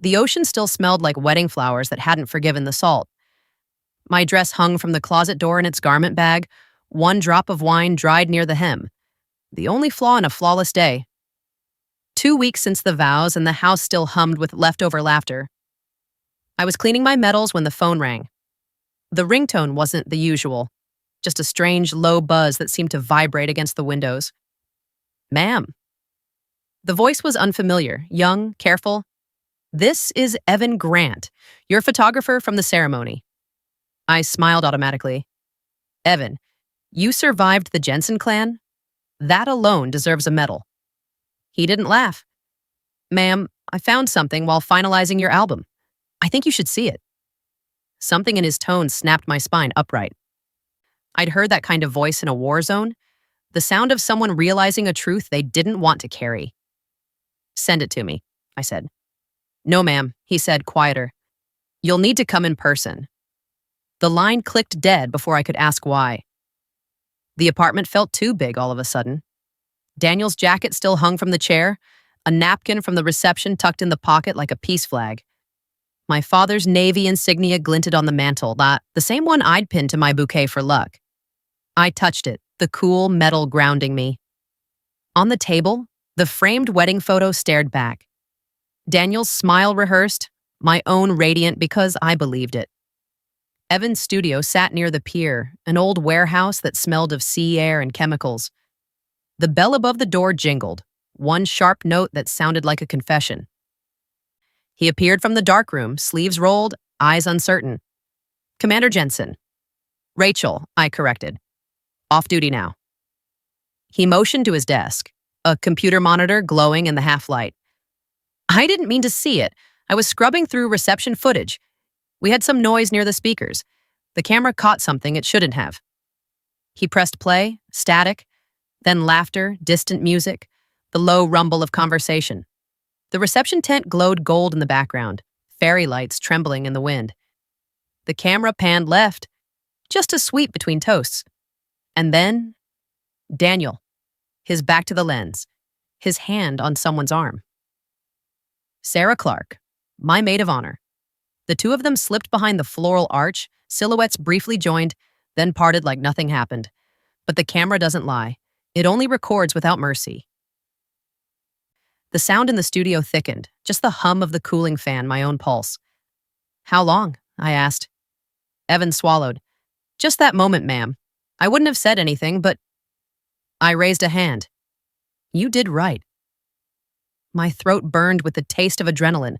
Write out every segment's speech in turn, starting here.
The ocean still smelled like wedding flowers that hadn't forgiven the salt. My dress hung from the closet door in its garment bag, one drop of wine dried near the hem. The only flaw in a flawless day. 2 weeks since the vows, and the house still hummed with leftover laughter. I was cleaning my medals when the phone rang. The ringtone wasn't the usual, just a strange, low buzz that seemed to vibrate against the windows. Ma'am. The voice was unfamiliar, young, careful. This is Evan Grant, your photographer from the ceremony. I smiled automatically. Evan, you survived the Jensen clan? That alone deserves a medal. He didn't laugh. Ma'am, I found something while finalizing your album. I think you should see it. Something in his tone snapped my spine upright. I'd heard that kind of voice in a war zone, the sound of someone realizing a truth they didn't want to carry. Send it to me, I said. No, ma'am, he said, quieter. You'll need to come in person. The line clicked dead before I could ask why. The apartment felt too big all of a sudden. Daniel's jacket still hung from the chair, a napkin from the reception tucked in the pocket like a peace flag. My father's navy insignia glinted on the mantel, the same one I'd pinned to my bouquet for luck. I touched it, the cool metal grounding me. On the table, the framed wedding photo stared back. Daniel's smile rehearsed, my own radiant because I believed it. Evan's studio sat near the pier, an old warehouse that smelled of sea air and chemicals. The bell above the door jingled, one sharp note that sounded like a confession. He appeared from the darkroom, sleeves rolled, eyes uncertain. Commander Jensen. Rachel, I corrected. Off duty now. He motioned to his desk, a computer monitor glowing in the half-light. I didn't mean to see it. I was scrubbing through reception footage. We had some noise near the speakers. The camera caught something it shouldn't have. He pressed play, static, then laughter, distant music, the low rumble of conversation. The reception tent glowed gold in the background, fairy lights trembling in the wind. The camera panned left, just a sweep between toasts. And then, Daniel, his back to the lens, his hand on someone's arm. Sarah Clark, my maid of honor. The two of them slipped behind the floral arch, silhouettes briefly joined, then parted like nothing happened. But the camera doesn't lie. It only records without mercy. The sound in the studio thickened, just the hum of the cooling fan, my own pulse. How long? I asked. Evan swallowed. Just that moment, ma'am. I wouldn't have said anything, but... I raised a hand. You did right. My throat burned with the taste of adrenaline.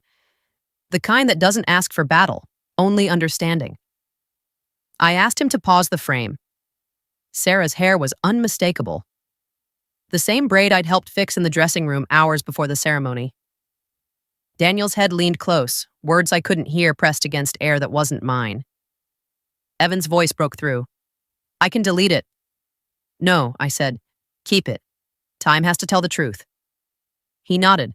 The kind that doesn't ask for battle, only understanding. I asked him to pause the frame. Sarah's hair was unmistakable. The same braid I'd helped fix in the dressing room hours before the ceremony. Daniel's head leaned close, words I couldn't hear pressed against air that wasn't mine. Evan's voice broke through. I can delete it. No, I said. Keep it. Time has to tell the truth. He nodded.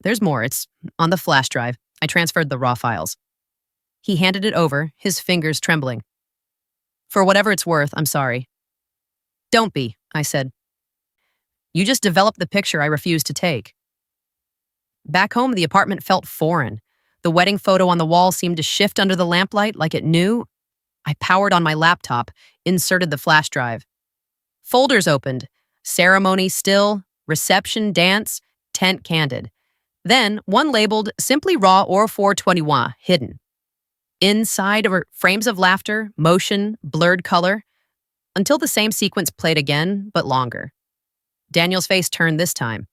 There's more. It's on the flash drive. I transferred the raw files. He handed it over, his fingers trembling. For whatever it's worth, I'm sorry. Don't be, I said. You just developed the picture I refused to take. Back home, the apartment felt foreign. The wedding photo on the wall seemed to shift under the lamplight like it knew. I powered on my laptop, inserted the flash drive. Folders opened. Ceremony still, reception dance, tent candid. Then one labeled Simply Raw or 421 hidden. Inside were frames of laughter, motion, blurred color, until the same sequence played again, but longer. Daniel's face turned this time.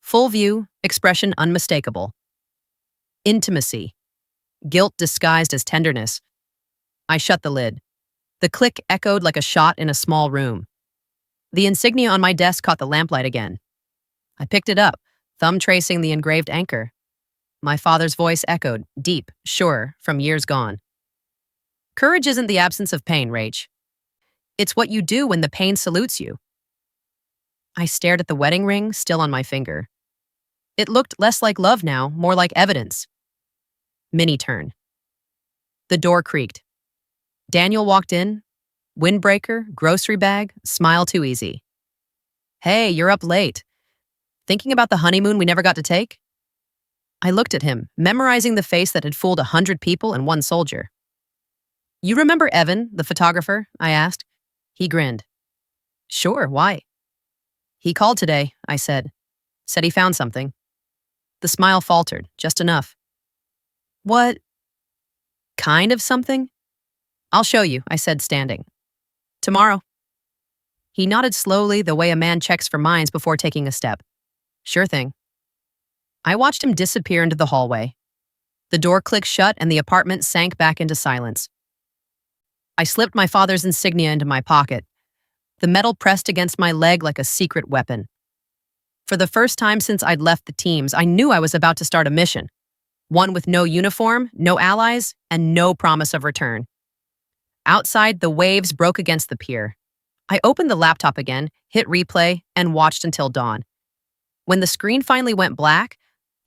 Full view, expression unmistakable. Intimacy. Guilt disguised as tenderness. I shut the lid. The click echoed like a shot in a small room. The insignia on my desk caught the lamplight again. I picked it up, thumb tracing the engraved anchor. My father's voice echoed, deep, sure, from years gone. Courage isn't the absence of pain, Rach. It's what you do when the pain salutes you. I stared at the wedding ring, still on my finger. It looked less like love now, more like evidence. Mini turn. The door creaked. Daniel walked in. Windbreaker, grocery bag, smile too easy. Hey, you're up late. Thinking about the honeymoon we never got to take? I looked at him, memorizing the face that had fooled 100 people and one soldier. You remember Evan, the photographer? I asked. He grinned. Sure, why? He called today, I said. Said he found something. The smile faltered, just enough. What kind of something? I'll show you, I said, standing. Tomorrow. He nodded slowly, the way a man checks for mines before taking a step. Sure thing. I watched him disappear into the hallway. The door clicked shut and the apartment sank back into silence. I slipped my father's insignia into my pocket. The metal pressed against my leg like a secret weapon. For the first time since I'd left the teams, I knew I was about to start a mission. One with no uniform, no allies, and no promise of return. Outside, the waves broke against the pier. I opened the laptop again, hit replay, and watched until dawn. When the screen finally went black,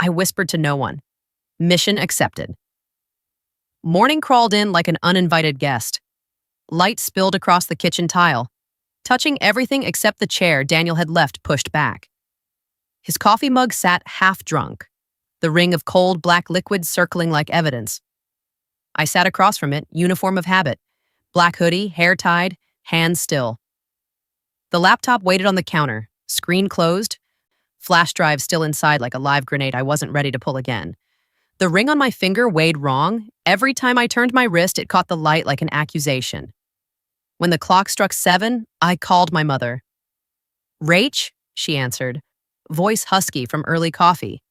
I whispered to no one. Mission accepted. Morning crawled in like an uninvited guest. Light spilled across the kitchen tile, touching everything except the chair Daniel had left pushed back. His coffee mug sat half drunk, the ring of cold black liquid circling like evidence. I sat across from it, uniform of habit, black hoodie, hair tied, hands still. The laptop waited on the counter, screen closed, flash drive still inside like a live grenade I wasn't ready to pull again. The ring on my finger weighed wrong. Every time I turned my wrist, it caught the light like an accusation. When the clock struck 7, I called my mother. Rach, she answered, voice husky from early coffee.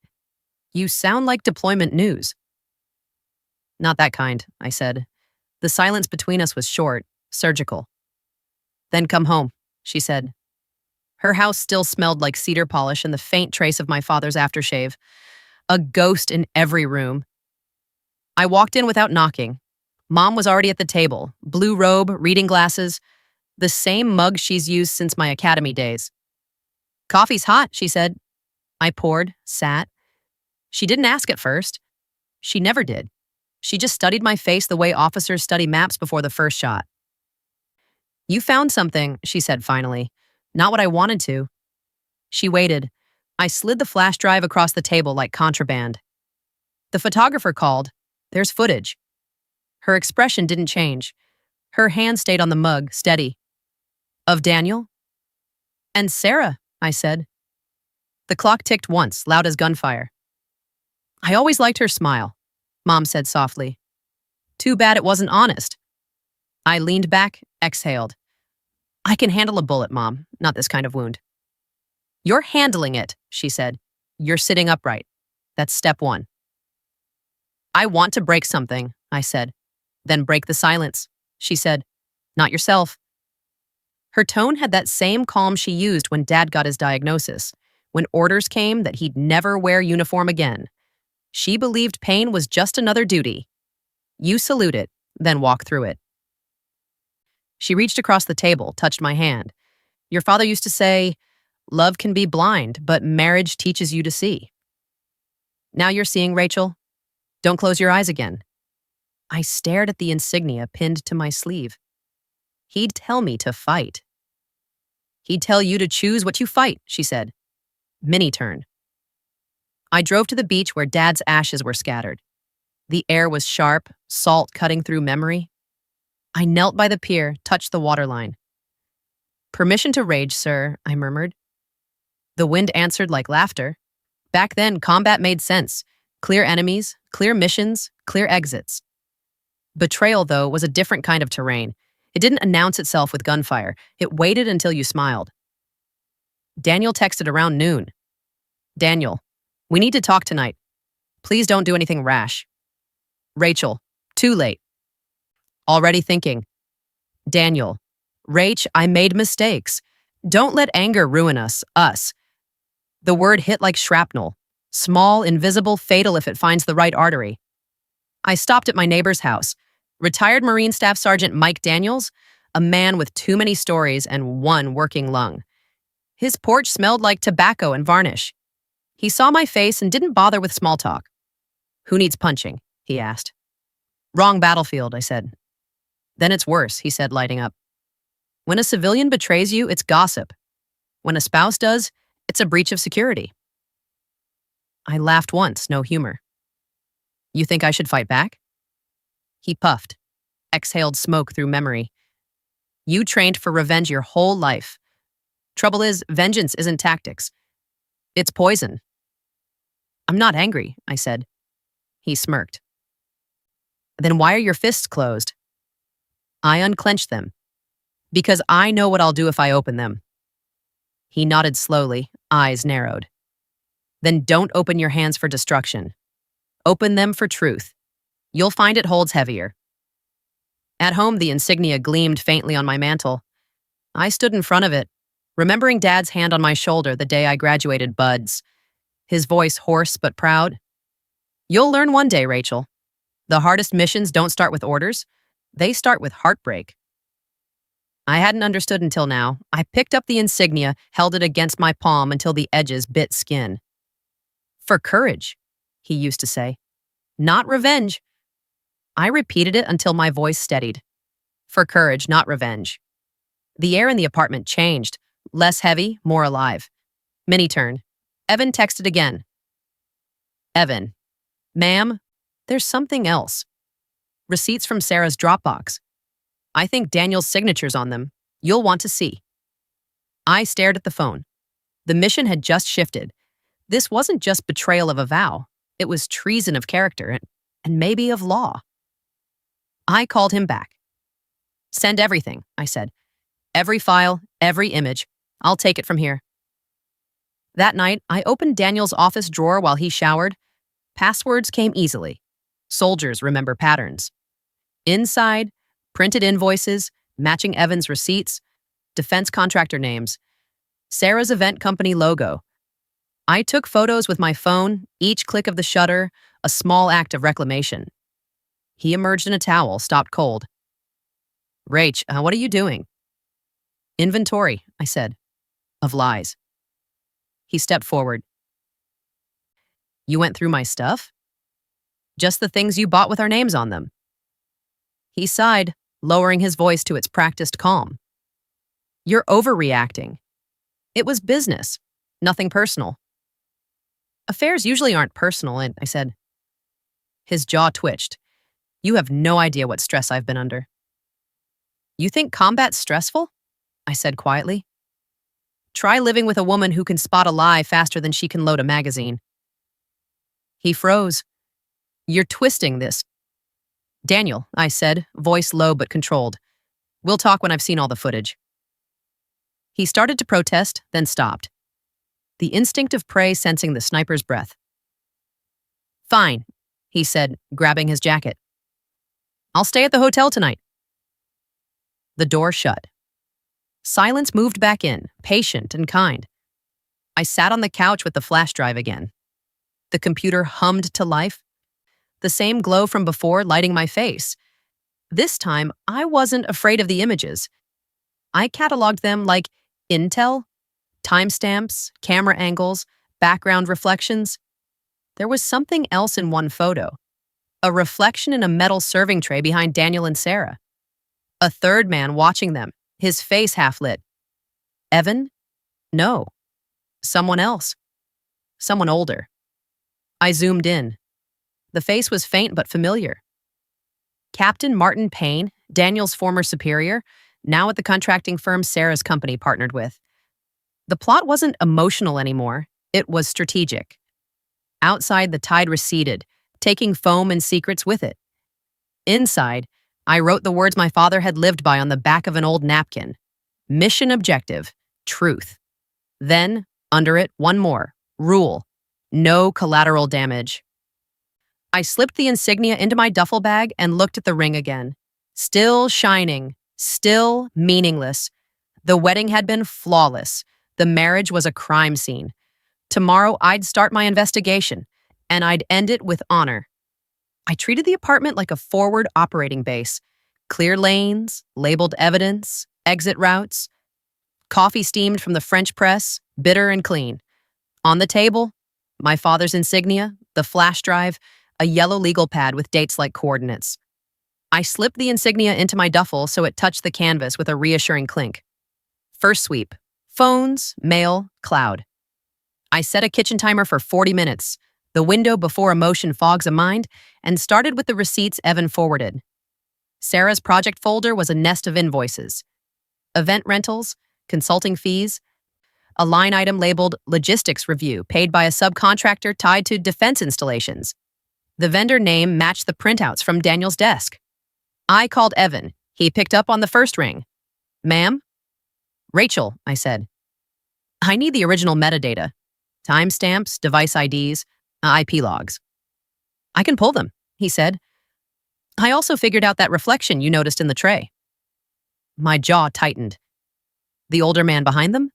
You sound like deployment news. Not that kind, I said. The silence between us was short, surgical. Then come home, she said. Her house still smelled like cedar polish and the faint trace of my father's aftershave. A ghost in every room. I walked in without knocking. Mom was already at the table, blue robe, reading glasses, the same mug she's used since my academy days. Coffee's hot, she said. I poured, sat. She didn't ask at first. She never did. She just studied my face the way officers study maps before the first shot. You found something, she said finally. Not what I wanted to. She waited. I slid the flash drive across the table like contraband. The photographer called. There's footage. Her expression didn't change. Her hand stayed on the mug, steady. Of Daniel? And Sarah, I said. The clock ticked once, loud as gunfire. I always liked her smile, Mom said softly. Too bad it wasn't honest. I leaned back, exhaled. I can handle a bullet, Mom, not this kind of wound. You're handling it, she said. You're sitting upright. That's step 1. I want to break something, I said. Then break the silence, she said. Not yourself. Her tone had that same calm she used when Dad got his diagnosis, when orders came that he'd never wear uniform again. She believed pain was just another duty. You salute it, then walk through it. She reached across the table, touched my hand. Your father used to say, love can be blind, but marriage teaches you to see. Now you're seeing, Rachel. Don't close your eyes again. I stared at the insignia pinned to my sleeve. He'd tell me to fight. He'd tell you to choose what you fight, she said. Mini turn. I drove to the beach where Dad's ashes were scattered. The air was sharp, salt cutting through memory. I knelt by the pier, touched the waterline. Permission to rage, sir, I murmured. The wind answered like laughter. Back then, combat made sense. Clear enemies, clear missions, clear exits. Betrayal, though, was a different kind of terrain. It didn't announce itself with gunfire. It waited until you smiled. Daniel texted around noon. Daniel, we need to talk tonight. Please don't do anything rash. Rachel, too late. Already thinking. Daniel, Rach, I made mistakes. Don't let anger ruin us. The word hit like shrapnel. Small, invisible, fatal if it finds the right artery. I stopped at my neighbor's house. Retired Marine Staff Sergeant Mike Daniels, a man with too many stories and one working lung. His porch smelled like tobacco and varnish. He saw my face and didn't bother with small talk. Who needs punching? He asked. Wrong battlefield, I said. Then it's worse, he said, lighting up. When a civilian betrays you, it's gossip. When a spouse does, it's a breach of security. I laughed once, no humor. You think I should fight back? He puffed, exhaled smoke through memory. You trained for revenge your whole life. Trouble is, vengeance isn't tactics. It's poison. I'm not angry, I said. He smirked. Then why are your fists closed? I unclenched them. Because I know what I'll do if I open them. He nodded slowly, eyes narrowed. Then don't open your hands for destruction. Open them for truth. You'll find it holds heavier. At home, the insignia gleamed faintly on my mantle. I stood in front of it, remembering Dad's hand on my shoulder the day I graduated buds, his voice hoarse but proud. You'll learn one day, Rachel. The hardest missions don't start with orders. They start with heartbreak. I hadn't understood until now. I picked up the insignia, held it against my palm until the edges bit skin. For courage, he used to say. Not revenge. I repeated it until my voice steadied. For courage, not revenge. The air in the apartment changed. Less heavy, more alive. Minnie turned. Evan texted again. Evan. Ma'am, there's something else. Receipts from Sarah's Dropbox. I think Daniel's signature's on them. You'll want to see. I stared at the phone. The mission had just shifted. This wasn't just betrayal of a vow. It was treason of character and maybe of law. I called him back. Send everything, I said. Every file, every image. I'll take it from here. That night, I opened Daniel's office drawer while he showered. Passwords came easily. Soldiers remember patterns. Inside, printed invoices, matching Evan's receipts, defense contractor names, Sarah's event company logo. I took photos with my phone, each click of the shutter, a small act of reclamation. He emerged in a towel, stopped cold. Rach, what are you doing? Inventory, I said, of lies. He stepped forward. You went through my stuff? Just the things you bought with our names on them. He sighed, lowering his voice to its practiced calm. You're overreacting. It was business, nothing personal. Affairs usually aren't personal, I said. His jaw twitched. You have no idea what stress I've been under. You think combat's stressful? I said quietly. Try living with a woman who can spot a lie faster than she can load a magazine. He froze. You're twisting this. Daniel, I said, voice low but controlled. We'll talk when I've seen all the footage. He started to protest, then stopped. The instinct of prey sensing the sniper's breath. Fine, he said, grabbing his jacket. I'll stay at the hotel tonight. The door shut. Silence moved back in, patient and kind. I sat on the couch with the flash drive again. The computer hummed to life. The same glow from before lighting my face. This time, I wasn't afraid of the images. I cataloged them like intel, timestamps, camera angles, background reflections. There was something else in one photo. A reflection in a metal serving tray behind Daniel and Sarah. A third man watching them, his face half lit. Evan? No. Someone else. Someone older. I zoomed in. The face was faint but familiar. Captain Martin Payne, Daniel's former superior, now at the contracting firm Sarah's company partnered with. The plot wasn't emotional anymore. It was strategic. Outside, the tide receded, taking foam and secrets with it. Inside, I wrote the words my father had lived by on the back of an old napkin. Mission objective, truth. Then, under it, one more, rule. No collateral damage. I slipped the insignia into my duffel bag and looked at the ring again. Still shining, still meaningless. The wedding had been flawless. The marriage was a crime scene. Tomorrow I'd start my investigation, and I'd end it with honor. I treated the apartment like a forward operating base. Clear lanes, labeled evidence, exit routes. Coffee steamed from the French press, bitter and clean. On the table, my father's insignia, the flash drive, a yellow legal pad with dates like coordinates. I slipped the insignia into my duffel so it touched the canvas with a reassuring clink. First sweep. Phones, mail, cloud. I set a kitchen timer for 40 minutes. the window before emotion fogs a mind, and started with the receipts Evan forwarded. Sarah's project folder was a nest of invoices, event rentals, consulting fees, a line item labeled logistics review paid by a subcontractor tied to defense installations. The vendor name matched the printouts from Daniel's desk. I called Evan. He picked up on the first ring. Ma'am? Rachel, I said. I need the original metadata. Timestamps, device IDs, IP logs. I can pull them, he said. I also figured out that reflection you noticed in the tray. My jaw tightened. The older man behind them?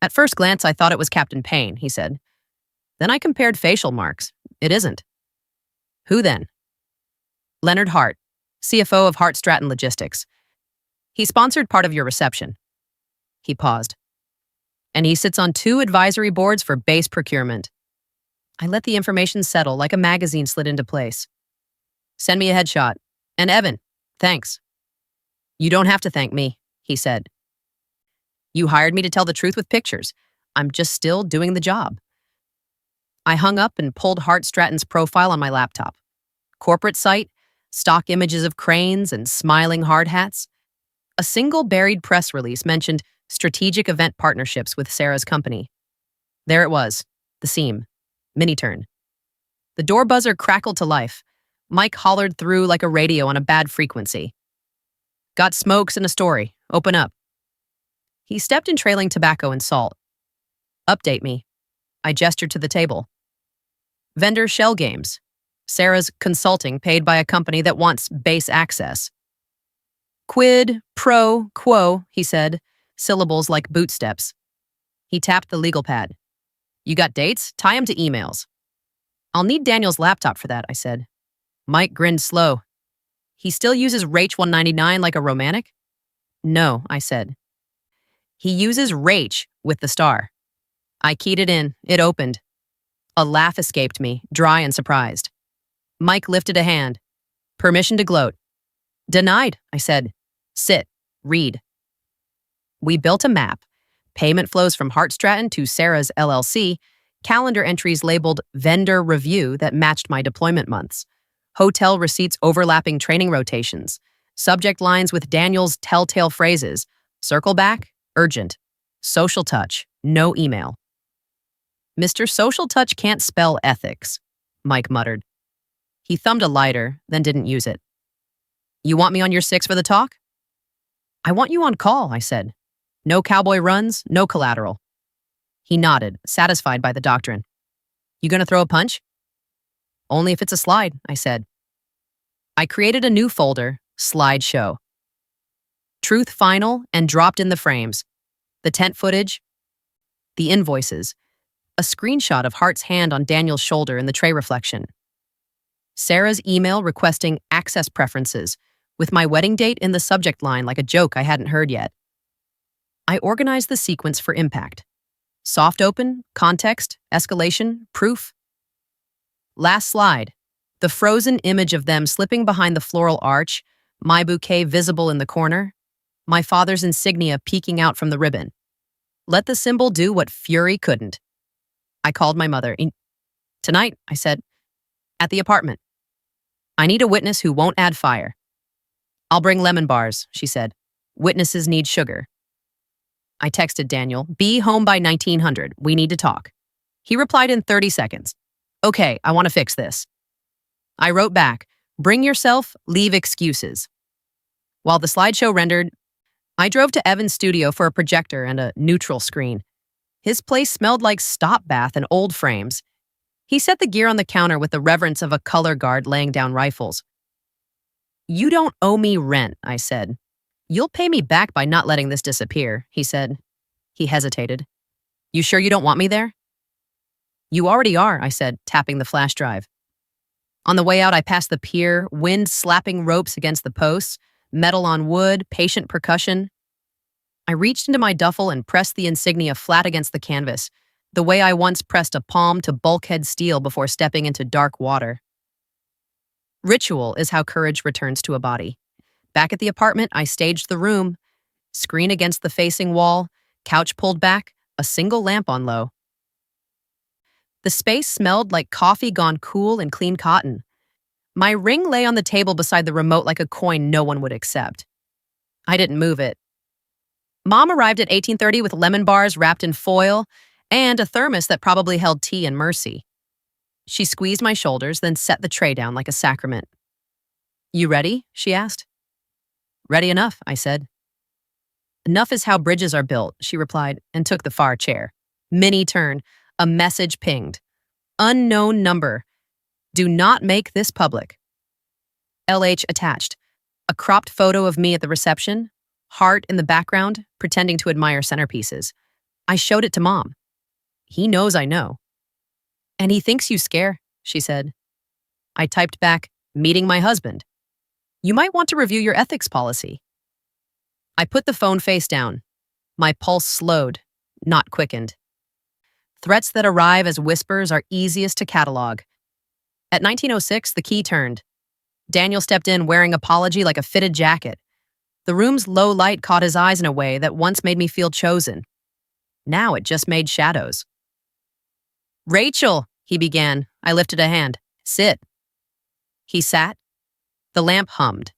At first glance, I thought it was Captain Payne, he said. Then I compared facial marks. It isn't. Who then? Leonard Hart, CFO of Hart Stratton Logistics. He sponsored part of your reception. He paused. And he sits on 2 advisory boards for base procurement. I let the information settle like a magazine slid into place. Send me a headshot. And Evan, thanks. You don't have to thank me, he said. You hired me to tell the truth with pictures. I'm just still doing the job. I hung up and pulled Hart Stratton's profile on my laptop. Corporate site, stock images of cranes and smiling hard hats. A single buried press release mentioned strategic event partnerships with Sarah's company. There it was, the seam. Mini-turn. The door buzzer crackled to life. Mike hollered through like a radio on a bad frequency. Got smokes and a story. Open up. He stepped in trailing tobacco and salt. Update me. I gestured to the table. Vendor shell games. Sarah's consulting paid by a company that wants base access. Quid, pro, quo, he said, syllables like boot steps. He tapped the legal pad. You got dates? Tie them to emails. I'll need Daniel's laptop for that, I said. Mike grinned slow. He still uses Rach 199 like a romantic? No, I said. He uses Rach with the star. I keyed it in. It opened. A laugh escaped me, dry and surprised. Mike lifted a hand. Permission to gloat. Denied, I said. Sit. Read. We built a map. Payment flows from Hart Stratton to Sarah's LLC, calendar entries labeled vendor review that matched my deployment months, hotel receipts overlapping training rotations, subject lines with Daniel's telltale phrases, circle back, urgent, social touch, no email. Mr. Social Touch can't spell ethics, Mike muttered. He thumbed a lighter, then didn't use it. You want me on your 6 for the talk? I want you on call, I said. No cowboy runs, no collateral. He nodded, satisfied by the doctrine. You gonna throw a punch? Only if it's a slide, I said. I created a new folder, slideshow. Truth final and dropped in the frames. The tent footage, the invoices, a screenshot of Hart's hand on Daniel's shoulder in the tray reflection. Sarah's email requesting access preferences, with my wedding date in the subject line like a joke I hadn't heard yet. I organized the sequence for impact. Soft open, context, escalation, proof. Last slide. The frozen image of them slipping behind the floral arch, my bouquet visible in the corner, my father's insignia peeking out from the ribbon. Let the symbol do what fury couldn't. I called my mother. Tonight, I said, at the apartment. I need a witness who won't add fire. I'll bring lemon bars, she said. Witnesses need sugar. I texted Daniel, be home by 1900. We need to talk. He replied in 30 seconds. Okay, I want to fix this. I wrote back, bring yourself, leave excuses. While the slideshow rendered, I drove to Evan's studio for a projector and a neutral screen. His place smelled like stop bath and old frames. He set the gear on the counter with the reverence of a color guard laying down rifles. You don't owe me rent, I said. You'll pay me back by not letting this disappear, he said. He hesitated. You sure you don't want me there? You already are, I said, tapping the flash drive. On the way out, I passed the pier, wind slapping ropes against the posts, metal on wood, patient percussion. I reached into my duffel and pressed the insignia flat against the canvas, the way I once pressed a palm to bulkhead steel before stepping into dark water. Ritual is how courage returns to a body. Back at the apartment, I staged the room. Screen against the facing wall, couch pulled back, a single lamp on low. The space smelled like coffee gone cool and clean cotton. My ring lay on the table beside the remote like a coin no one would accept. I didn't move it. Mom arrived at 1830 with lemon bars wrapped in foil and a thermos that probably held tea and mercy. She squeezed my shoulders, then set the tray down like a sacrament. "You ready?" she asked. "Ready enough," I said. "Enough is how bridges are built," she replied, and took the far chair. Minnie turned. A message pinged. "Unknown number. Do not make this public." LH attached. A cropped photo of me at the reception, heart in the background, pretending to admire centerpieces. I showed it to Mom. "He knows I know." "And he thinks you scare," she said. I typed back, "Meeting my husband. You might want to review your ethics policy." I put the phone face down. My pulse slowed, not quickened. Threats that arrive as whispers are easiest to catalog. At 1906, the key turned. Daniel stepped in wearing apology like a fitted jacket. The room's low light caught his eyes in a way that once made me feel chosen. Now it just made shadows. "Rachel," he began. I lifted a hand. "Sit." He sat. The lamp hummed.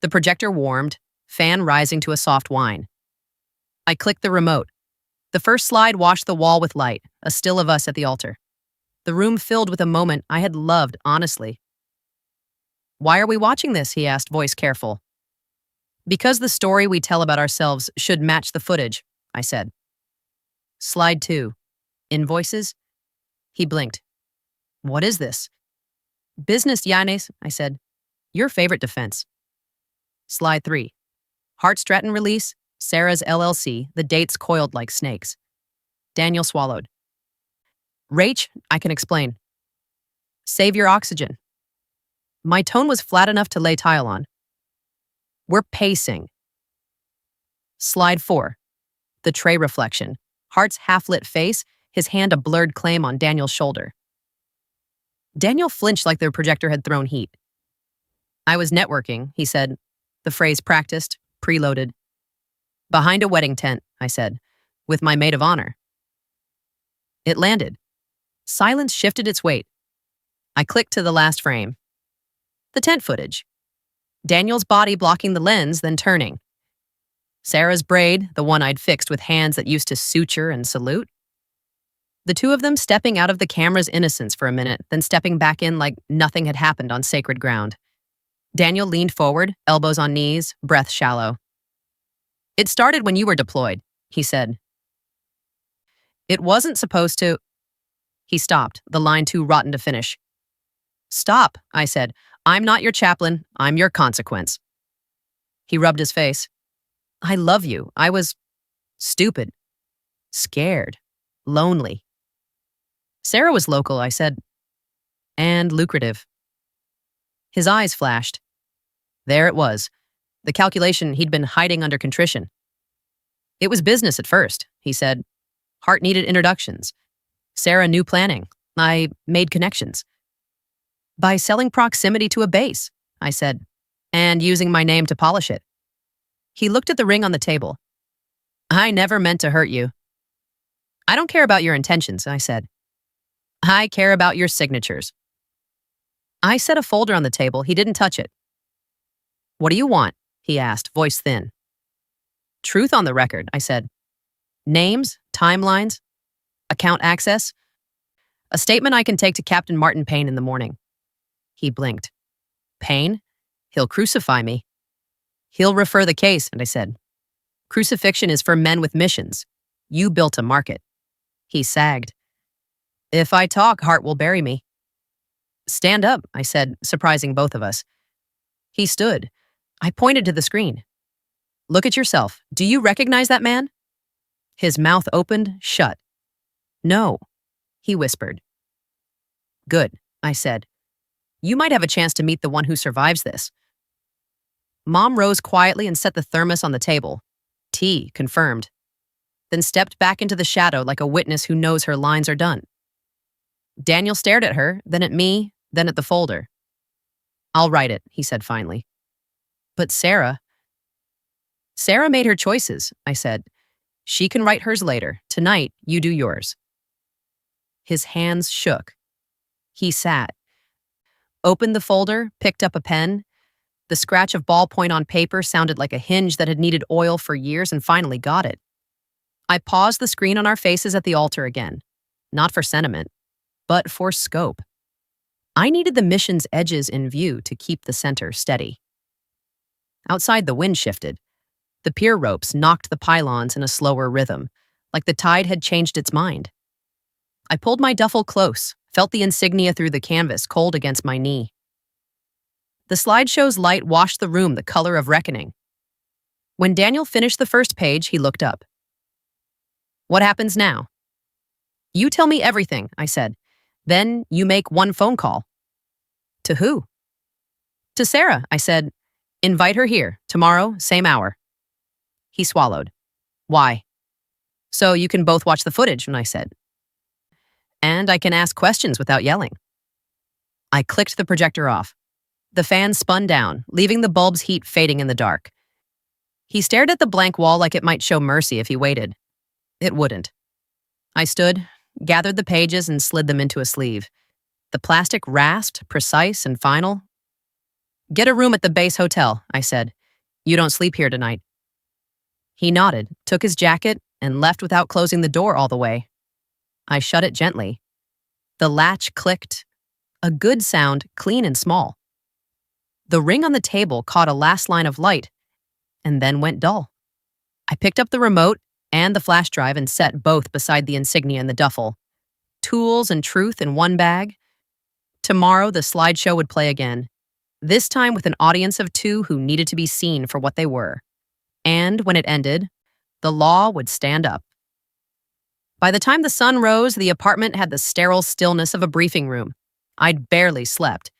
The projector warmed, fan rising to a soft whine. I clicked the remote. The first slide washed the wall with light, a still of us at the altar. The room filled with a moment I had loved honestly. "Why are we watching this?" he asked, voice careful. "Because the story we tell about ourselves should match the footage," I said. Slide 2. Invoices? He blinked. "What is this?" "Business, Yanes," I said. "Your favorite defense." Slide 3. Hart Stratton release, Sarah's LLC, the dates coiled like snakes. Daniel swallowed. "Rach, I can explain. Save your oxygen." My tone was flat enough to lay tile on. "We're pacing." Slide 4. The tray reflection. Hart's half-lit face, his hand a blurred claim on Daniel's shoulder. Daniel flinched like the projector had thrown heat. "I was networking," he said. The phrase practiced, preloaded. "Behind a wedding tent," I said, "with my maid of honor." It landed. Silence shifted its weight. I clicked to the last frame. The tent footage. Daniel's body blocking the lens, then turning. Sarah's braid, the one I'd fixed with hands that used to suture and salute. The two of them stepping out of the camera's innocence for a minute, then stepping back in like nothing had happened on sacred ground. Daniel leaned forward, elbows on knees, breath shallow. "It started when you were deployed," he said. "It wasn't supposed to..." He stopped, the line too rotten to finish. "Stop," I said. "I'm not your chaplain. I'm your consequence." He rubbed his face. "I love you. I was stupid, scared, lonely." "Sarah was local," I said, "and lucrative." His eyes flashed. There it was, the calculation he'd been hiding under contrition. "It was business at first," he said. "Hart needed introductions. Sarah knew planning. I made connections. By selling proximity to a base," I said, "and using my name to polish it." He looked at the ring on the table. "I never meant to hurt you." "I don't care about your intentions," I said. "I care about your signatures." I set a folder on the table. He didn't touch it. "What do you want?" he asked, voice thin. "Truth on the record," I said. "Names, timelines, account access. A statement I can take to Captain Martin Payne in the morning." He blinked. "Payne? He'll crucify me." "He'll refer the case," and I said. "Crucifixion is for men with missions. You built a market." He sagged. "If I talk, Hart will bury me." "Stand up," I said, surprising both of us. He stood. I pointed to the screen. "Look at yourself. Do you recognize that man?" His mouth opened, shut. "No," he whispered. "Good," I said. "You might have a chance to meet the one who survives this." Mom rose quietly and set the thermos on the table. Tea, confirmed. Then stepped back into the shadow like a witness who knows her lines are done. Daniel stared at her, then at me, then at the folder. "I'll write it," he said finally. "But Sarah..." "Sarah made her choices," I said. "She can write hers later. Tonight, you do yours." His hands shook. He sat, opened the folder, picked up a pen. The scratch of ballpoint on paper sounded like a hinge that had needed oil for years and finally got it. I paused the screen on our faces at the altar again, not for sentiment, but for scope. I needed the mission's edges in view to keep the center steady. Outside, the wind shifted. The pier ropes knocked the pylons in a slower rhythm, like the tide had changed its mind. I pulled my duffel close, felt the insignia through the canvas cold against my knee. The slideshow's light washed the room the color of reckoning. When Daniel finished the first page, he looked up. "What happens now?" "You tell me everything," I said. "Then you make one phone call." "To who?" "To Sarah," I said. "Invite her here, tomorrow, same hour." He swallowed. "Why?" "So you can both watch the footage," I said. "And I can ask questions without yelling." I clicked the projector off. The fan spun down, leaving the bulb's heat fading in the dark. He stared at the blank wall like it might show mercy if he waited. It wouldn't. I stood, gathered the pages, and slid them into a sleeve. The plastic rasped, precise, and final. "Get a room at the base hotel," I said. "You don't sleep here tonight." He nodded, took his jacket, and left without closing the door all the way. I shut it gently. The latch clicked. A good sound, clean and small. The ring on the table caught a last line of light, and then went dull. I picked up the remote and the flash drive and set both beside the insignia in the duffel. Tools and truth in one bag. Tomorrow, the slideshow would play again, this time with an audience of two who needed to be seen for what they were. And when it ended, the law would stand up. By the time the sun rose, the apartment had the sterile stillness of a briefing room. I'd barely slept.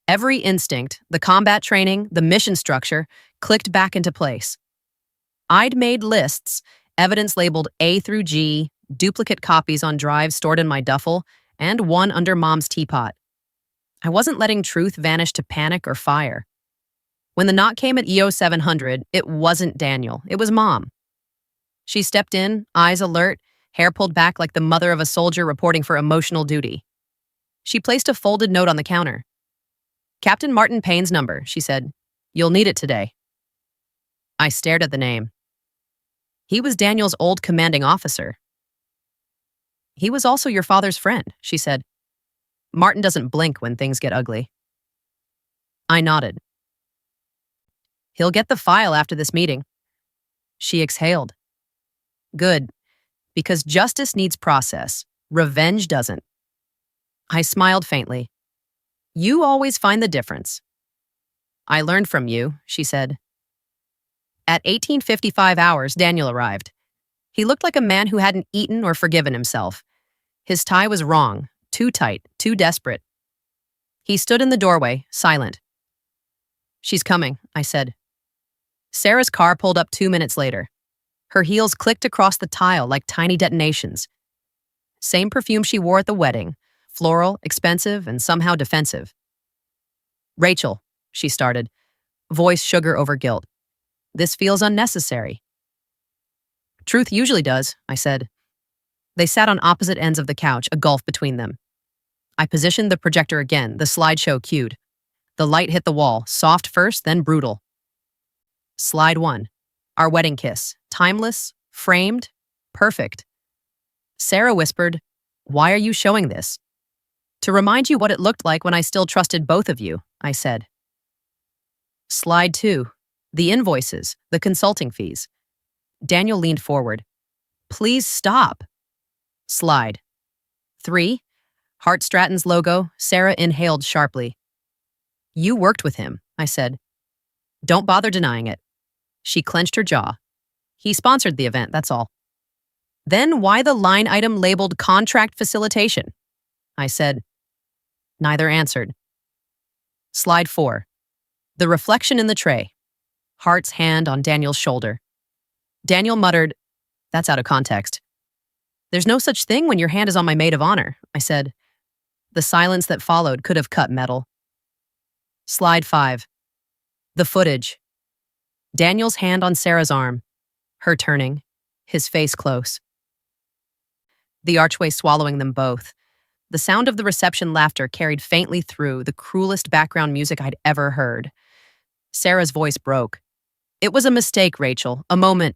Every instinct, the combat training, the mission structure, clicked back into place. I'd made lists, evidence labeled A through G, duplicate copies on drives stored in my duffel, and one under Mom's teapot. I wasn't letting truth vanish to panic or fire. When the knock came at EO 700, it wasn't Daniel, it was Mom. She stepped in, eyes alert, hair pulled back like the mother of a soldier reporting for emotional duty. She placed a folded note on the counter. "Captain Martin Payne's number," she said. "You'll need it today." I stared at the name. He was Daniel's old commanding officer. "He was also your father's friend," she said. "Martin doesn't blink when things get ugly." I nodded. "He'll get the file after this meeting." She exhaled. "Good, because justice needs process. Revenge doesn't." I smiled faintly. "You always find the difference." "I learned from you," she said. At 18:55 hours, Daniel arrived. He looked like a man who hadn't eaten or forgiven himself. His tie was wrong, too tight, too desperate. He stood in the doorway, silent. "She's coming," I said. Sarah's car pulled up 2 minutes later. Her heels clicked across the tile like tiny detonations. Same perfume she wore at the wedding, floral, expensive, and somehow defensive. "Rachel," she started, voice sugar over guilt. "This feels unnecessary." "Truth usually does," I said. They sat on opposite ends of the couch, a gulf between them. I positioned the projector again, the slideshow cued. The light hit the wall, soft first, then brutal. Slide 1. Our wedding kiss. Timeless, framed, perfect. Sarah whispered, "Why are you showing this?" "To remind you what it looked like when I still trusted both of you," I said. Slide 2. The invoices, the consulting fees. Daniel leaned forward. "Please stop." Slide. 3. Hart Stratton's logo. Sarah inhaled sharply. "You worked with him," I said. "Don't bother denying it." She clenched her jaw. "He sponsored the event, that's all." "Then why the line item labeled contract facilitation?" I said. Neither answered. Slide 4. The reflection in the tray. Hart's hand on Daniel's shoulder. Daniel muttered, "That's out of context." "There's no such thing when your hand is on my maid of honor," I said. The silence that followed could have cut metal. Slide 5. The footage. Daniel's hand on Sarah's arm, her turning, his face close. The archway swallowing them both, The sound of the reception laughter carried faintly through, the cruelest background music I'd ever heard. Sarah's voice broke. It was a mistake, Rachel. A moment.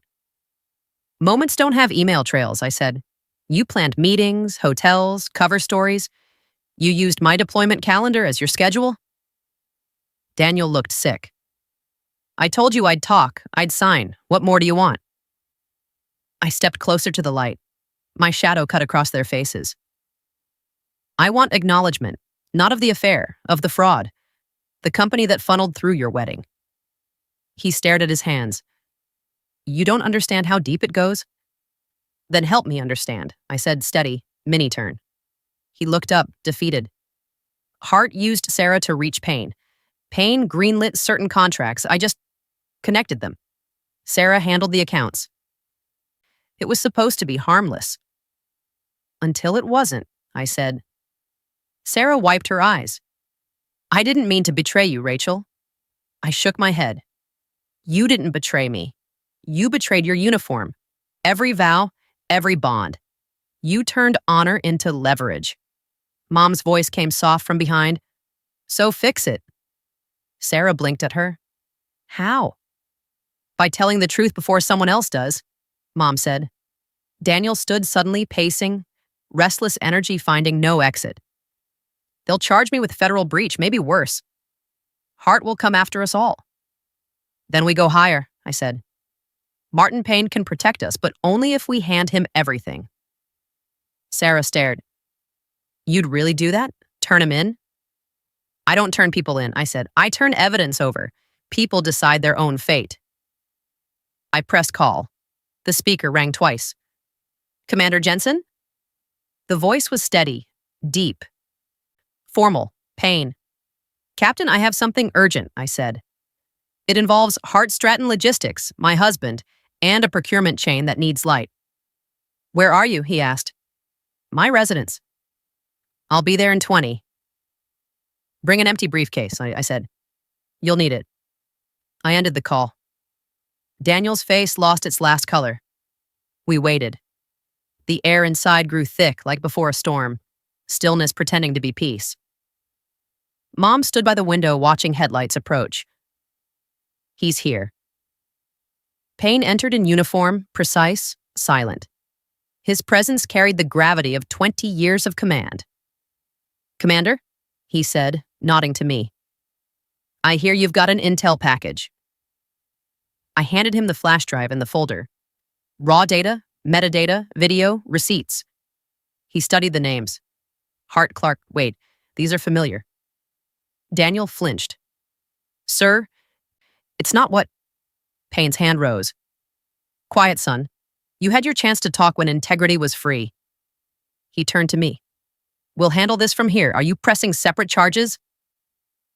Moments don't have email trails, I said. You planned meetings, hotels, cover stories. You used my deployment calendar as your schedule? Daniel looked sick. I told you I'd talk, I'd sign. What more do you want? I stepped closer to the light. My shadow cut across their faces. I want acknowledgement, not of the affair, of the fraud, the company that funneled through your wedding. He stared at his hands. You don't understand how deep it goes? Then help me understand, I said, steady, mini turn. He looked up, defeated. Hart used Sarah to reach Payne. Payne greenlit certain contracts. I just connected them. Sarah handled the accounts. It was supposed to be harmless. Until it wasn't, I said. Sarah wiped her eyes. I didn't mean to betray you, Rachel. I shook my head. You didn't betray me. You betrayed your uniform. Every vow, every bond. You turned honor into leverage. Mom's voice came soft from behind. So fix it. Sarah blinked at her. How? By telling the truth before someone else does, Mom said. Daniel stood suddenly pacing, restless energy finding no exit. They'll charge me with federal breach, maybe worse. Hart will come after us all. Then we go higher, I said. Martin Payne can protect us, but only if we hand him everything. Sarah stared. You'd really do that? Turn him in? I don't turn people in, I said. I turn evidence over. People decide their own fate. I pressed call. The speaker rang twice. Commander Jensen? The voice was steady, deep, formal, Payne. Captain, I have something urgent, I said. It involves Hart Stratton Logistics, my husband, and a procurement chain that needs light. Where are you? He asked. My residence. I'll be there in 20. Bring an empty briefcase, I said. You'll need it. I ended the call. Daniel's face lost its last color. We waited. The air inside grew thick like before a storm, stillness pretending to be peace. Mom stood by the window watching headlights approach. He's here. Payne entered in uniform, precise, silent. His presence carried the gravity of 20 years of command. Commander, he said, nodding to me. I hear you've got an intel package. I handed him the flash drive and the folder. Raw data, metadata, video, receipts. He studied the names. Hart, Clark, wait, these are familiar. Daniel flinched. Sir, it's not what... Payne's hand rose. Quiet, son. You had your chance to talk when integrity was free. He turned to me. We'll handle this from here. Are you pressing separate charges?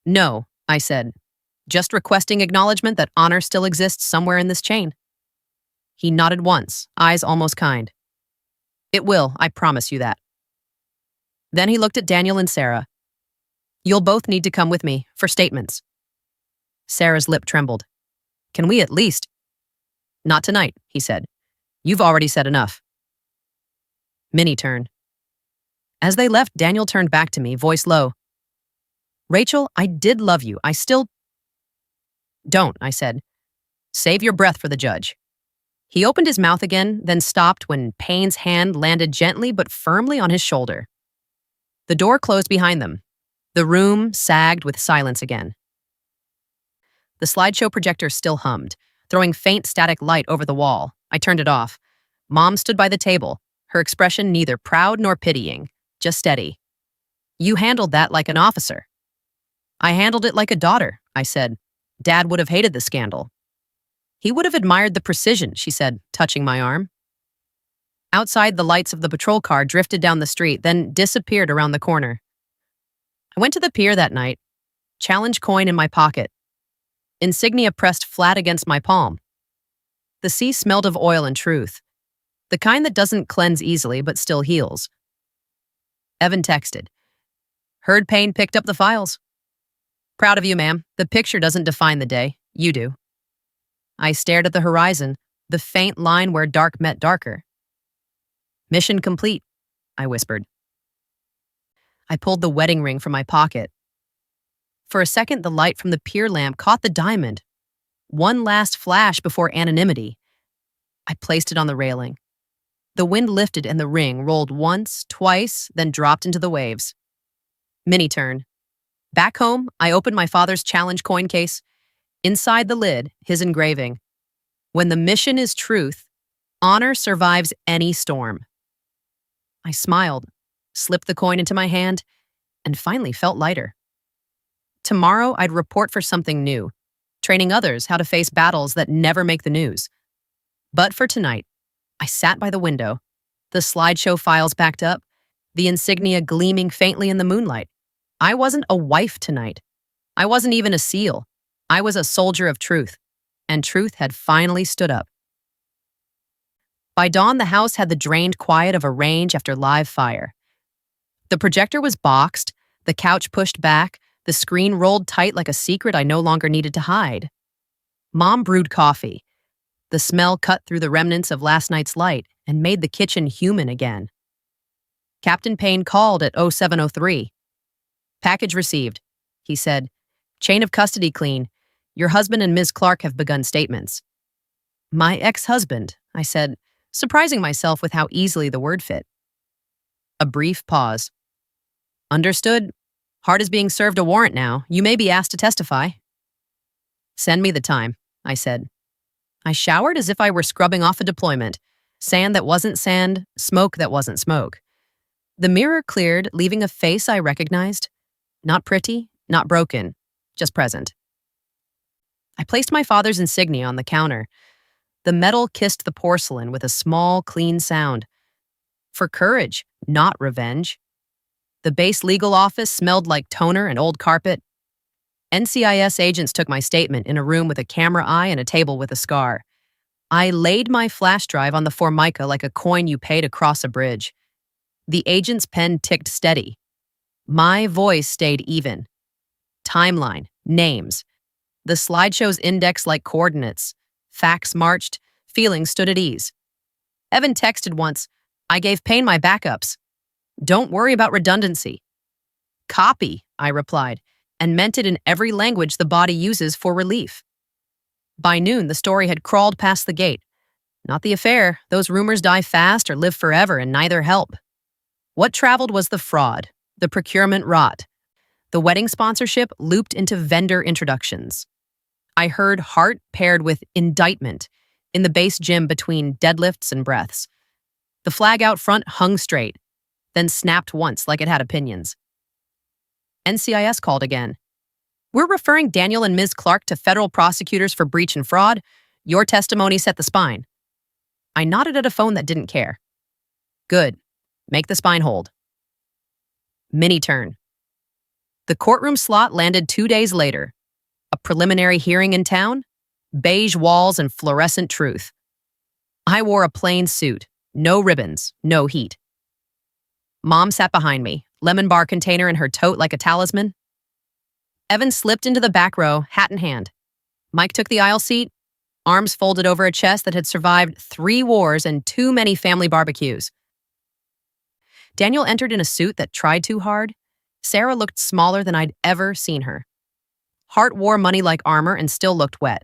No, I said. Just requesting acknowledgement that honor still exists somewhere in this chain. He nodded once, eyes almost kind. It will, I promise you that. Then he looked at Daniel and Sarah. You'll both need to come with me for statements. Sarah's lip trembled. Can we at least? Not tonight, he said. You've already said enough. Minnie turned. As they left, Daniel turned back to me, voice low. Rachel, I did love you. I still... Don't, I said. Save your breath for the judge. He opened his mouth again, then stopped when Payne's hand landed gently but firmly on his shoulder. The door closed behind them. The room sagged with silence again. The slideshow projector still hummed, throwing faint static light over the wall. I turned it off. Mom stood by the table, her expression neither proud nor pitying, just steady. You handled that like an officer. I handled it like a daughter, I said. Dad would have hated the scandal. He would have admired the precision, she said, touching my arm. Outside, the lights of the patrol car drifted down the street, then disappeared around the corner. I went to the pier that night, challenge coin in my pocket. Insignia pressed flat against my palm. The sea smelled of oil and truth, the kind that doesn't cleanse easily but still heals. Evan texted. Heard Payne picked up the files. Proud of you, ma'am. The picture doesn't define the day. You do. I stared at the horizon, the faint line where dark met darker. Mission complete, I whispered. I pulled the wedding ring from my pocket. For a second, the light from the pier lamp caught the diamond. One last flash before anonymity. I placed it on the railing. The wind lifted and the ring rolled once, twice, then dropped into the waves. Mini turn. Back home, I opened my father's challenge coin case. Inside the lid, his engraving. When the mission is truth, honor survives any storm. I smiled, slipped the coin into my hand, and finally felt lighter. Tomorrow, I'd report for something new, training others how to face battles that never make the news. But for tonight, I sat by the window, the slideshow files backed up, the insignia gleaming faintly in the moonlight. I wasn't a wife tonight. I wasn't even a seal. I was a soldier of truth, and truth had finally stood up. By dawn, the house had the drained quiet of a range after live fire. The projector was boxed, the couch pushed back, the screen rolled tight like a secret I no longer needed to hide. Mom brewed coffee. The smell cut through the remnants of last night's light and made the kitchen human again. Captain Payne called at 0703. "Package received," he said. "Chain of custody clean. Your husband and Ms. Clark have begun statements." "My ex-husband," I said, surprising myself with how easily the word fit. A brief pause. "Understood. Hart is being served a warrant now. You may be asked to testify." "Send me the time," I said. I showered as if I were scrubbing off a deployment. Sand that wasn't sand, smoke that wasn't smoke. The mirror cleared, leaving a face I recognized. Not pretty, not broken, just present. I placed my father's insignia on the counter. The metal kissed the porcelain with a small, clean sound. For courage, not revenge. The base legal office smelled like toner and old carpet. NCIS agents took my statement in a room with a camera eye and a table with a scar. I laid my flash drive on the formica like a coin you pay to cross a bridge. The agent's pen ticked steady. My voice stayed even. Timeline, names. The slideshow's index like coordinates. Facts marched, feelings stood at ease. Evan texted once, "I gave Payne my backups. Don't worry about redundancy." "Copy," I replied, and meant it in every language the body uses for relief. By noon, the story had crawled past the gate. Not the affair. Those rumors die fast or live forever, and neither help. What traveled was the fraud, the procurement rot. The wedding sponsorship looped into vendor introductions. I heard Hart paired with indictment in the base gym between deadlifts and breaths. The flag out front hung straight, then snapped once like it had opinions. NCIS called again. "We're referring Daniel and Ms. Clark to federal prosecutors for breach and fraud. Your testimony set the spine." I nodded at a phone that didn't care. "Good. Make the spine hold." Mini turn. The courtroom slot landed 2 days later. A preliminary hearing in town, beige walls and fluorescent truth. I wore a plain suit, no ribbons, no heat. Mom sat behind me, lemon bar container in her tote like a talisman. Evan slipped into the back row, hat in hand. Mike took the aisle seat, arms folded over a chest that had survived 3 wars and too many family barbecues. Daniel entered in a suit that tried too hard. Sarah looked smaller than I'd ever seen her. Hart wore money like armor and still looked wet.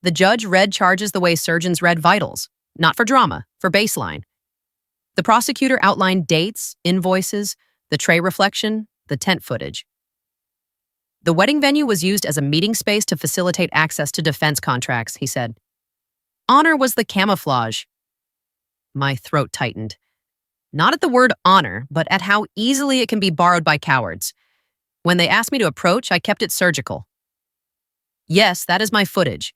The judge read charges the way surgeons read vitals, not for drama, for baseline. The prosecutor outlined dates, invoices, the tray reflection, the tent footage. The wedding venue was used as a meeting space to facilitate access to defense contracts, he said. Honor was the camouflage. My throat tightened. Not at the word honor, but at how easily it can be borrowed by cowards. When they asked me to approach, I kept it surgical. Yes, that is my footage.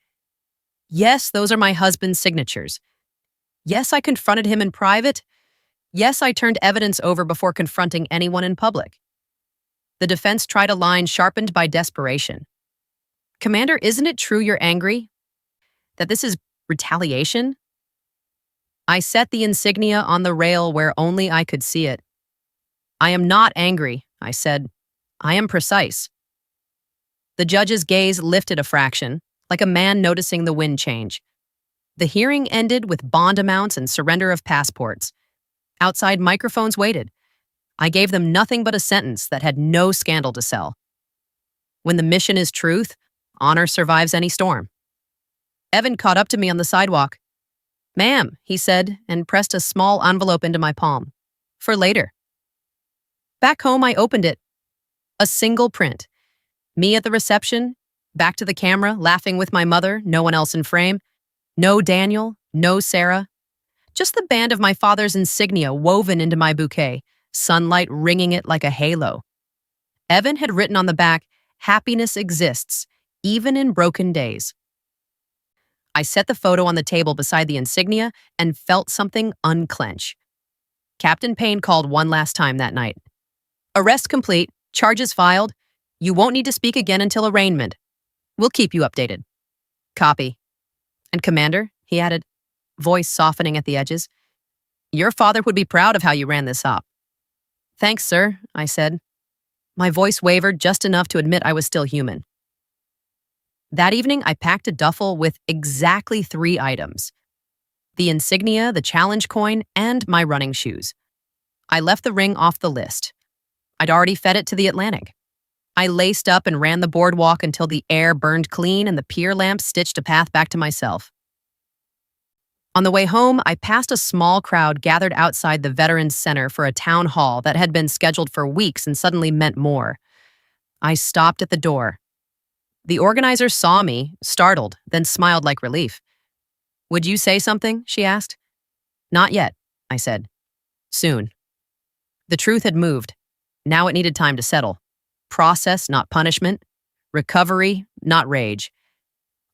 Yes, those are my husband's signatures. Yes, I confronted him in private. Yes, I turned evidence over before confronting anyone in public. The defense tried a line sharpened by desperation. Commander, isn't it true you're angry? That this is retaliation? I set the insignia on the rail where only I could see it. I am not angry, I said. I am precise. The judge's gaze lifted a fraction, like a man noticing the wind change. The hearing ended with bond amounts and surrender of passports. Outside, microphones waited. I gave them nothing but a sentence that had no scandal to sell. When the mission is truth, honor survives any storm. Evan caught up to me on the sidewalk. "Ma'am," he said, and pressed a small envelope into my palm. "For later." Back home, I opened it. A single print. Me at the reception, back to the camera, laughing with my mother, no one else in frame. No Daniel, no Sarah. Just the band of my father's insignia woven into my bouquet, sunlight ringing it like a halo. Evan had written on the back, "Happiness exists, even in broken days." I set the photo on the table beside the insignia and felt something unclench. Captain Payne called one last time that night. "Arrest complete, charges filed. You won't need to speak again until arraignment. We'll keep you updated." "Copy." "And Commander," he added, voice softening at the edges, "your father would be proud of how you ran this op." "Thanks, sir," I said. My voice wavered just enough to admit I was still human. That evening, I packed a duffel with exactly 3 items: the insignia, the challenge coin, and my running shoes. I left the ring off the list. I'd already fed it to the Atlantic. I laced up and ran the boardwalk until the air burned clean and the pier lamp stitched a path back to myself. On the way home, I passed a small crowd gathered outside the Veterans Center for a town hall that had been scheduled for weeks and suddenly meant more. I stopped at the door. The organizer saw me, startled, then smiled like relief. "Would you say something?" she asked. "Not yet," I said. "Soon." The truth had moved. Now it needed time to settle. Process, not punishment. Recovery, not rage.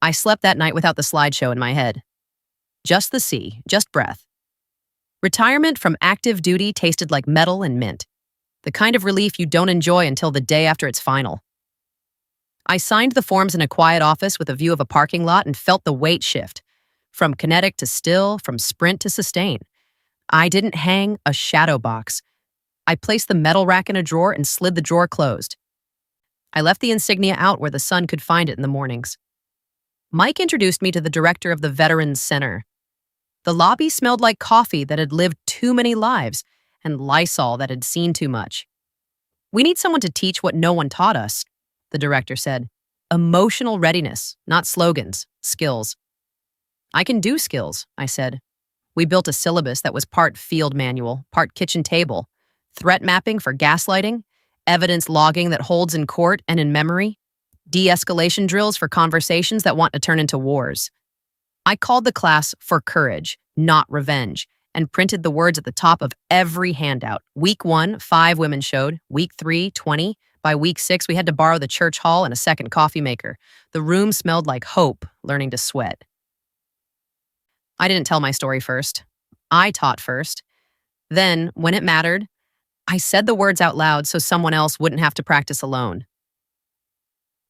I slept that night without the slideshow in my head. Just the sea, just breath. Retirement from active duty tasted like metal and mint. The kind of relief you don't enjoy until the day after it's final. I signed the forms in a quiet office with a view of a parking lot and felt the weight shift. From kinetic to still, from sprint to sustain. I didn't hang a shadow box. I placed the metal rack in a drawer and slid the drawer closed. I left the insignia out where the sun could find it in the mornings. Mike introduced me to the director of the Veterans Center. The lobby smelled like coffee that had lived too many lives and Lysol that had seen too much. "We need someone to teach what no one taught us," the director said. "Emotional readiness, not slogans, skills." "I can do skills," I said. We built a syllabus that was part field manual, part kitchen table, threat mapping for gaslighting, evidence logging that holds in court and in memory, de-escalation drills for conversations that want to turn into wars. I called the class For Courage, Not Revenge, and printed the words at the top of every handout. Week 1, 5 women showed. Week 3, 20. By week 6, we had to borrow the church hall and a second coffee maker. The room smelled like hope, learning to sweat. I didn't tell my story first. I taught first. Then, when it mattered, I said the words out loud so someone else wouldn't have to practice alone.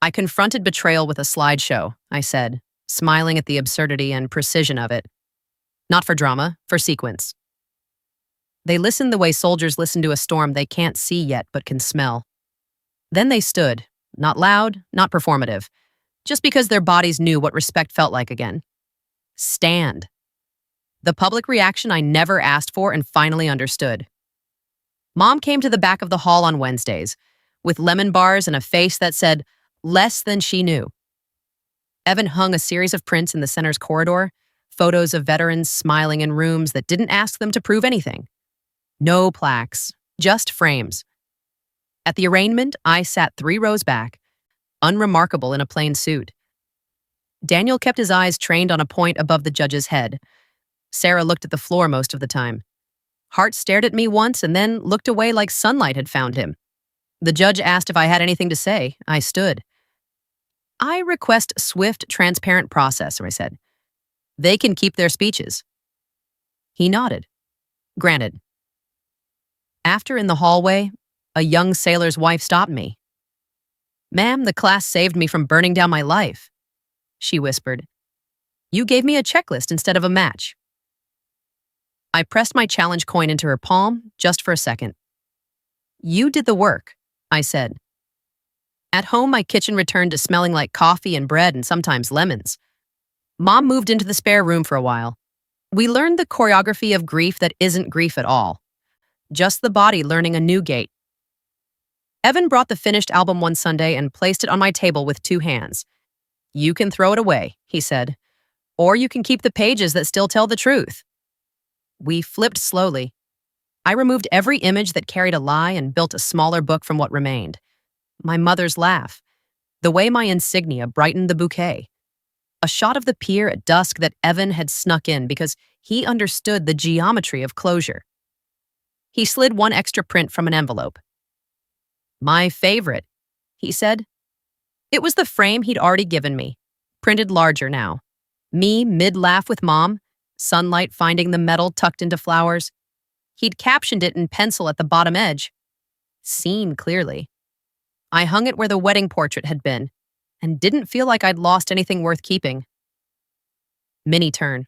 I confronted betrayal with a slideshow, I said, smiling at the absurdity and precision of it. Not for drama, for sequence. They listened the way soldiers listen to a storm they can't see yet but can smell. Then they stood, not loud, not performative, just because their bodies knew what respect felt like again. Stand. The public reaction I never asked for and finally understood. Mom came to the back of the hall on Wednesdays, with lemon bars and a face that said, less than she knew. Evan hung a series of prints in the center's corridor, photos of veterans smiling in rooms that didn't ask them to prove anything. No plaques, just frames. At the arraignment, I sat 3 rows back, unremarkable in a plain suit. Daniel kept his eyes trained on a point above the judge's head. Sarah looked at the floor most of the time. Hart stared at me once and then looked away like sunlight had found him. The judge asked if I had anything to say. I stood. I request swift, transparent process, I said. They can keep their speeches. He nodded. Granted. After, in the hallway, a young sailor's wife stopped me. Ma'am, the class saved me from burning down my life, she whispered. You gave me a checklist instead of a match. I pressed my challenge coin into her palm, just for a second. You did the work, I said. At home, my kitchen returned to smelling like coffee and bread and sometimes lemons. Mom moved into the spare room for a while. We learned the choreography of grief that isn't grief at all. just the body learning a new gait. Evan brought the finished album one Sunday and placed it on my table with two hands. "You can throw it away," he said, "or you can keep the pages that still tell the truth." We flipped slowly. I removed every image that carried a lie and built a smaller book from what remained. My mother's laugh, the way my insignia brightened the bouquet, a shot of the pier at dusk that Evan had snuck in because he understood the geometry of closure. He slid one extra print from an envelope. "My favorite," he said. It was the frame he'd already given me, printed larger now. Me mid-laugh with Mom, sunlight finding the metal tucked into flowers. He'd captioned it in pencil at the bottom edge. Seen clearly. I hung it where the wedding portrait had been, and didn't feel like I'd lost anything worth keeping. Mini turn.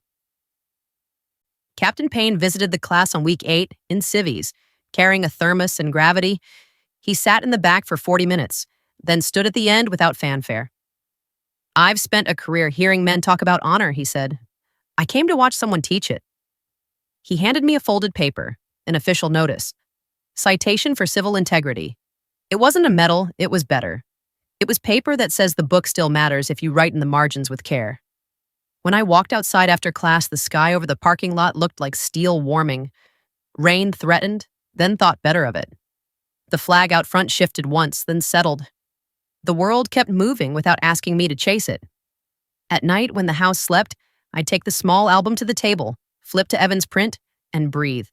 Captain Payne visited the class on week 8 in civvies, carrying a thermos and gravity. He sat in the back for 40 minutes, then stood at the end without fanfare. "I've spent a career hearing men talk about honor," he said. "I came to watch someone teach it." He handed me a folded paper, an official notice. Citation for civil integrity. It wasn't a medal, it was better. It was paper that says the book still matters if you write in the margins with care. When I walked outside after class, the sky over the parking lot looked like steel warming. Rain threatened, then thought better of it. The flag out front shifted once, then settled. The world kept moving without asking me to chase it. At night, when the house slept, I'd take the small album to the table, flip to Evan's print, and breathe.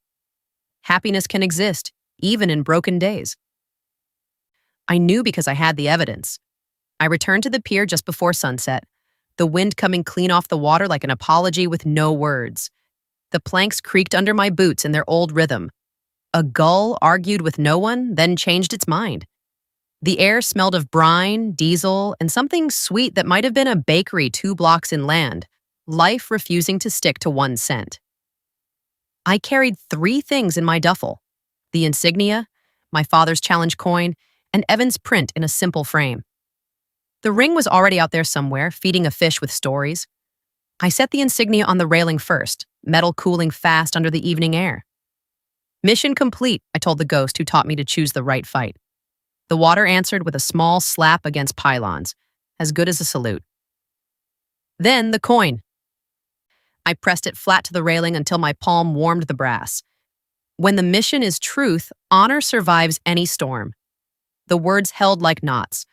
Happiness can exist, even in broken days. I knew because I had the evidence. I returned to the pier just before sunset, the wind coming clean off the water like an apology with no words. The planks creaked under my boots in their old rhythm. A gull argued with no one, then changed its mind. The air smelled of brine, diesel, and something sweet that might have been a bakery 2 blocks inland, life refusing to stick to one scent. I carried 3 things in my duffel: the insignia, my father's challenge coin, and Evan's print in a simple frame. The ring was already out there somewhere, feeding a fish with stories. I set the insignia on the railing first, metal cooling fast under the evening air. "Mission complete," I told the ghost who taught me to choose the right fight. The water answered with a small slap against pylons, as good as a salute. Then the coin. I pressed it flat to the railing until my palm warmed the brass. When the mission is truth, honor survives any storm. The words held like knots.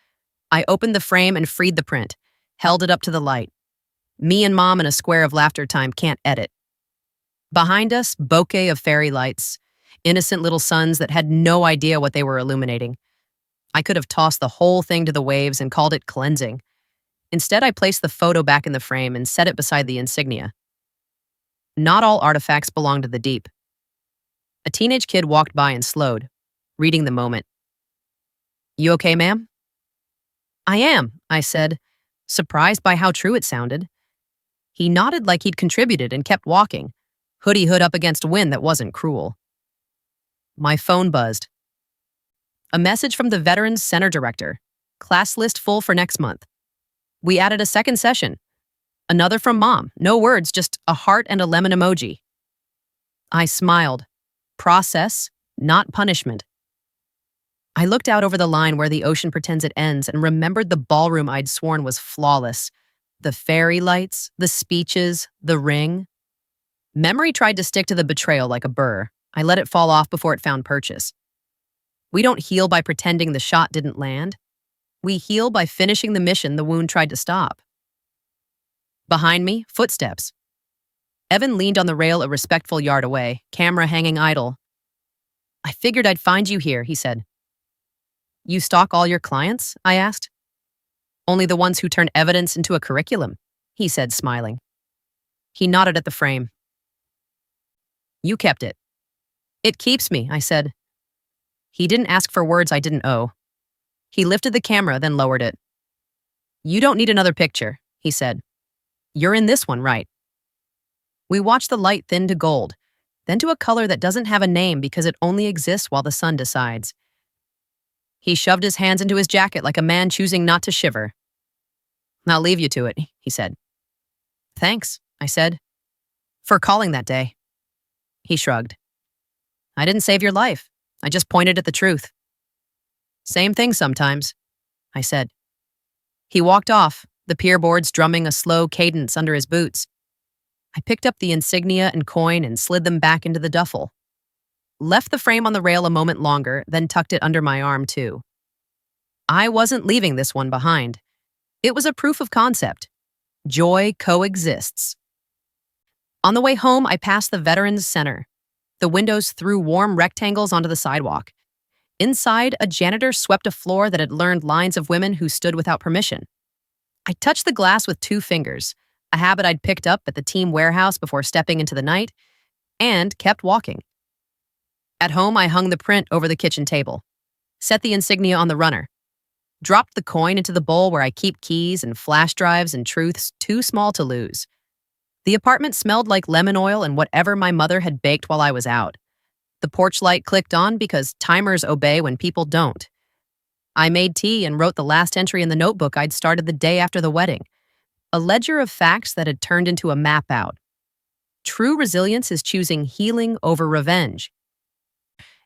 I opened the frame and freed the print, held it up to the light. Me and Mom in a square of laughter time can't edit. Behind us, bouquet of fairy lights, innocent little suns that had no idea what they were illuminating. I could have tossed the whole thing to the waves and called it cleansing. Instead, I placed the photo back in the frame and set it beside the insignia. Not all artifacts belong to the deep. A teenage kid walked by and slowed, reading the moment. "You okay, ma'am?" "I am," I said, surprised by how true it sounded. He nodded like he'd contributed and kept walking, hoodie hood up against a wind that wasn't cruel. My phone buzzed. A message from the Veterans Center Director. Class list full for next month. We added a second session. Another from Mom. No words, just a heart and a lemon emoji. I smiled. Process, not punishment. I looked out over the line where the ocean pretends it ends and remembered the ballroom I'd sworn was flawless. The fairy lights, the speeches, the ring. Memory tried to stick to the betrayal like a burr. I let it fall off before it found purchase. We don't heal by pretending the shot didn't land. We heal by finishing the mission the wound tried to stop. Behind me, footsteps. Evan leaned on the rail a respectful yard away, camera hanging idle. "I figured I'd find you here," he said. "You stalk all your clients?" I asked. "Only the ones who turn evidence into a curriculum," he said, smiling. He nodded at the frame. "You kept it." "It keeps me," I said. He didn't ask for words I didn't owe. He lifted the camera, then lowered it. "You don't need another picture," he said. "You're in this one, right?" We watched the light thin to gold, then to a color that doesn't have a name because it only exists while the sun decides. He shoved his hands into his jacket like a man choosing not to shiver. "I'll leave you to it," he said. "Thanks," I said. "For calling that day." He shrugged. I didn't save your life. I just pointed at the truth. Same thing sometimes, I said. He walked off, the pier boards drumming a slow cadence under his boots. I picked up the insignia and coin and slid them back into the duffel. Left the frame on the rail a moment longer, then tucked it under my arm, too. I wasn't leaving this one behind. It was a proof of concept. Joy coexists. On the way home, I passed the Veterans Center. The windows threw warm rectangles onto the sidewalk. Inside, a janitor swept a floor that had learned lines of women who stood without permission. I touched the glass with 2 fingers, a habit I'd picked up at the team warehouse before stepping into the night, and kept walking. At home, I hung the print over the kitchen table, set the insignia on the runner, dropped the coin into the bowl where I keep keys and flash drives and truths too small to lose. The apartment smelled like lemon oil and whatever my mother had baked while I was out. The porch light clicked on because timers obey when people don't. I made tea and wrote the last entry in the notebook I'd started the day after the wedding, a ledger of facts that had turned into a map out. True resilience is choosing healing over revenge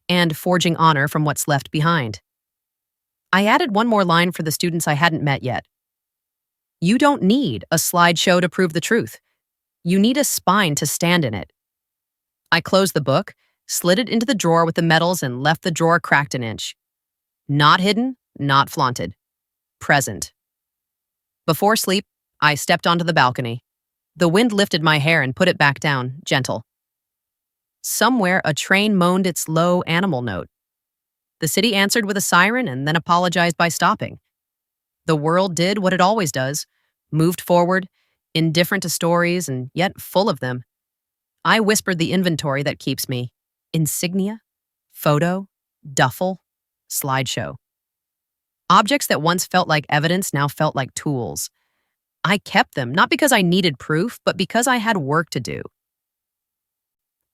and forging honor from what's left behind. I added one more line for the students I hadn't met yet. You don't need a slideshow to prove the truth. You need a spine to stand in it. I closed the book, slid it into the drawer with the medals, and left the drawer cracked an inch. Not hidden, not flaunted. Present. Before sleep, I stepped onto the balcony. The wind lifted my hair and put it back down, gentle. Somewhere, a train moaned its low animal note. The city answered with a siren and then apologized by stopping. The world did what it always does, moved forward, indifferent to stories and yet full of them. I whispered the inventory that keeps me. Insignia, photo, duffel, slideshow. Objects that once felt like evidence now felt like tools. I kept them, not because I needed proof, but because I had work to do.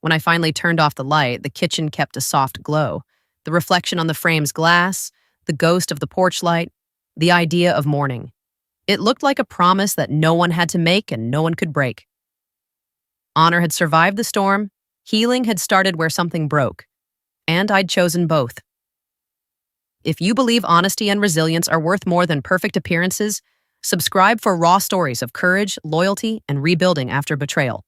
When I finally turned off the light, the kitchen kept a soft glow. The reflection on the frame's glass, the ghost of the porch light, the idea of morning. It looked like a promise that no one had to make and no one could break. Honor had survived the storm, healing had started where something broke, and I'd chosen both. If you believe honesty and resilience are worth more than perfect appearances, subscribe for raw stories of courage, loyalty, and rebuilding after betrayal.